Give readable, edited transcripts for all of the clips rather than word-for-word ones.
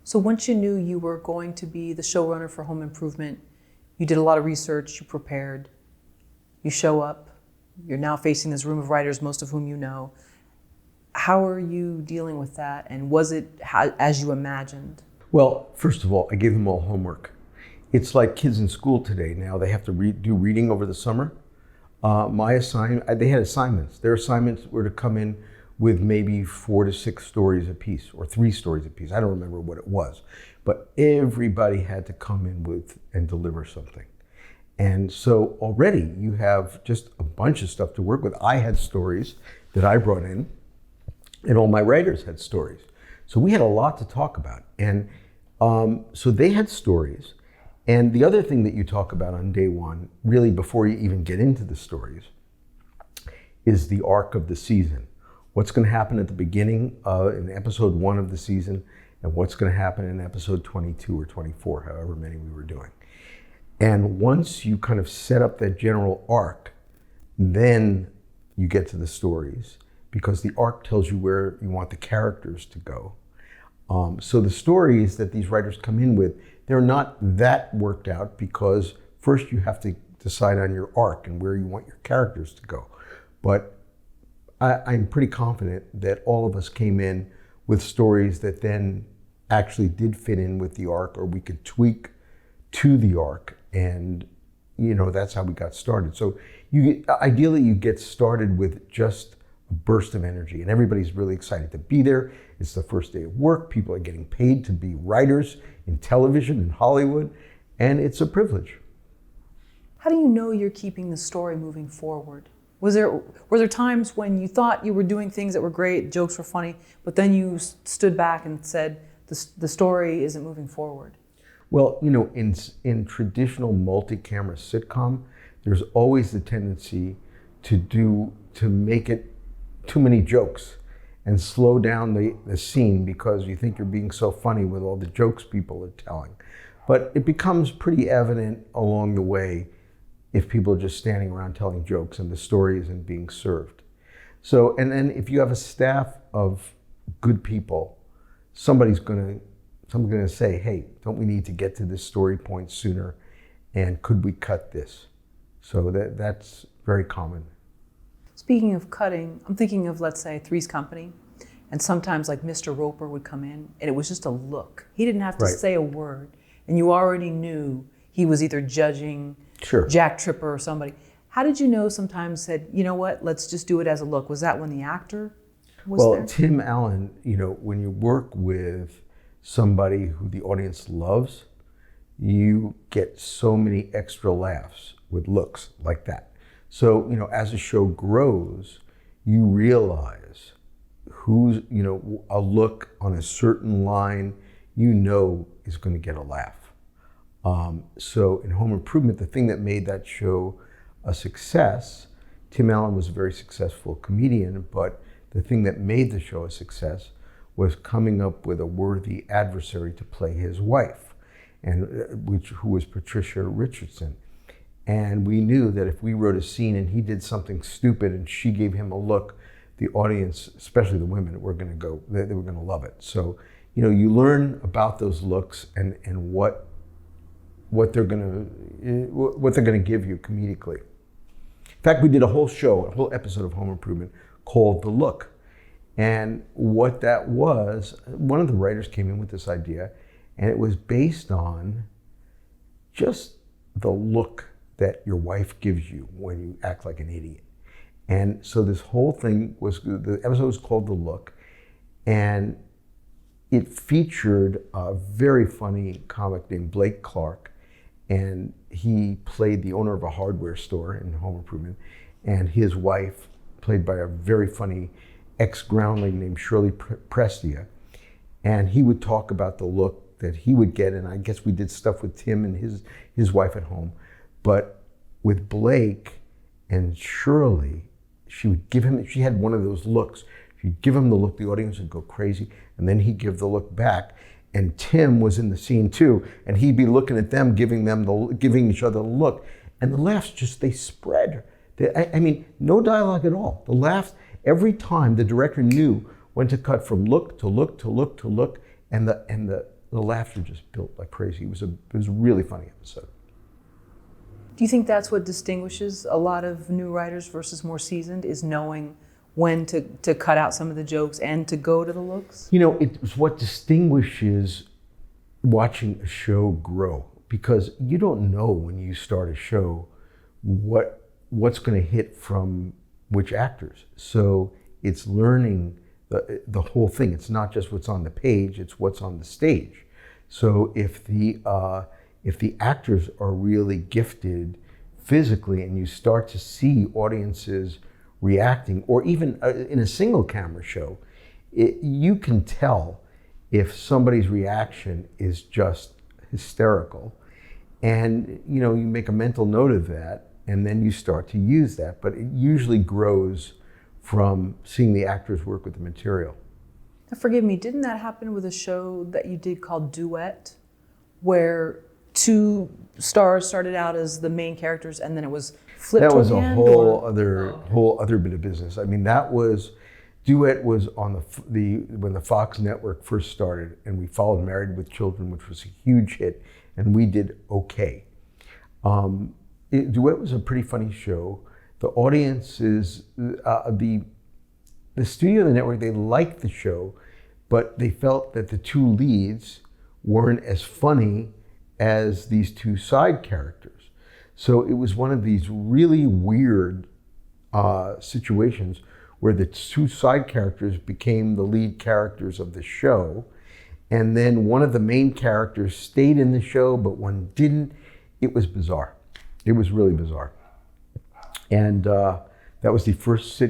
So once you knew you were going to be the showrunner for Home Improvement, you did a lot of research, you prepared, you show up, you're now facing this room of writers, most of whom you know. How are you dealing with that? And was it as you imagined? Well, first of all, I gave them all homework. It's like kids in school today now. They have to do reading over the summer. They had assignments. Their assignments were to come in with maybe 4 to 6 stories apiece, or 3 stories apiece. I don't remember what it was, but everybody had to come in with and deliver something. And so already you have just a bunch of stuff to work with. I had stories that I brought in, and all my writers had stories. So we had a lot to talk about. And so they had stories. And the other thing that you talk about on day one, really before you even get into the stories, is the arc of the season. What's going to happen at the beginning in episode 1 of the season, and what's going to happen in episode 22 or 24, however many we were doing. And once you kind of set up that general arc, then you get to the stories, because the arc tells you where you want the characters to go. So the stories that these writers come in with, they're not that worked out, because first you have to decide on your arc and where you want your characters to go. But I'm pretty confident that all of us came in with stories that then actually did fit in with the arc, or we could tweak to the arc, and that's how we got started. So ideally you get started with just a burst of energy, and everybody's really excited to be there. It's the first day of work. People are getting paid to be writers in television in Hollywood, and it's a privilege. How do you know you're keeping the story moving forward? Were there times when you thought you were doing things that were great, jokes were funny, but then you stood back and said, the story isn't moving forward? Well, in traditional multi-camera sitcom, there's always the tendency to make it too many jokes and slow down the scene, because you think you're being so funny with all the jokes people are telling. But it becomes pretty evident along the way if people are just standing around telling jokes and the story isn't being served. So, and then if you have a staff of good people, someone's gonna say, hey, don't we need to get to this story point sooner? And could we cut this? So that's very common. Speaking of cutting, I'm thinking of, let's say, Three's Company, and sometimes like Mr. Roper would come in, and it was just a look. He didn't have to say a word, and you already knew he was either judging Jack Tripper or somebody. How did you know sometimes said, you know what, let's just do it as a look? Was that when the actor was there? Well, Tim Allen, when you work with somebody who the audience loves, you get so many extra laughs with looks like that. So, as the show grows, you realize who's, a look on a certain line, is going to get a laugh. So in Home Improvement, the thing that made that show a success, Tim Allen was a very successful comedian, but the thing that made the show a success was coming up with a worthy adversary to play his wife, who was Patricia Richardson. And we knew that if we wrote a scene and he did something stupid and she gave him a look, the audience, especially the women, they were going to love it. So, you learn about those looks and what they're going to give you comedically. In fact, we did a whole episode of Home Improvement called The Look. And what that was, one of the writers came in with this idea, and it was based on just the look that your wife gives you when you act like an idiot. And so this whole thing the episode was called The Look, and it featured a very funny comic named Blake Clark, and he played the owner of a hardware store in Home Improvement, and his wife, played by a very funny ex-groundling named Shirley Prestia, and he would talk about the look that he would get, and I guess we did stuff with Tim and his wife at home. But with Blake and Shirley, she had one of those looks. She'd give him the look, the audience would go crazy, and then he'd give the look back. And Tim was in the scene too, and he'd be looking at them, giving each other the look. And the laughs they spread. No dialogue at all. The laughs, every time the director knew when to cut from look to look to look to look, and the the laughter just built like crazy. It was a really funny episode. Do you think that's what distinguishes a lot of new writers versus more seasoned, is knowing when to cut out some of the jokes and to go to the looks? You know, it's what distinguishes watching a show grow, because you don't know when you start a show what's going to hit from which actors. So it's learning the whole thing. It's not just what's on the page, it's what's on the stage. So if the actors are really gifted physically and you start to see audiences reacting, or even in a single camera show, you can tell if somebody's reaction is just hysterical. And you know, you make a mental note of that, and then you start to use that. But it usually grows from seeing the actors work with the material. Now, forgive me, didn't that happen with a show that you did called Duet, where two stars started out as the main characters and then it was flipped That toward was the a end, whole other bit of business. I mean, Duet was on when the Fox network first started, and we followed Married with Children, which was a huge hit, and we did okay. Duet was a pretty funny show. The audiences, the studio and the network, they liked the show, but they felt that the two leads weren't as funny as these two side characters. So it was one of these really weird situations where the two side characters became the lead characters of the show, and then one of the main characters stayed in the show, but one didn't. It was bizarre. It was really bizarre. And that was the first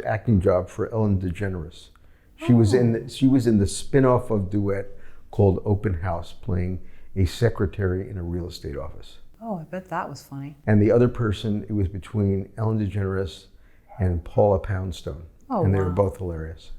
acting job for Ellen DeGeneres. She was in the spin-off of Duet called Open House, playing a secretary in a real estate office. Oh, I bet that was funny. And the other person, it was between Ellen DeGeneres and Paula Poundstone. Oh, and they wow. were both hilarious.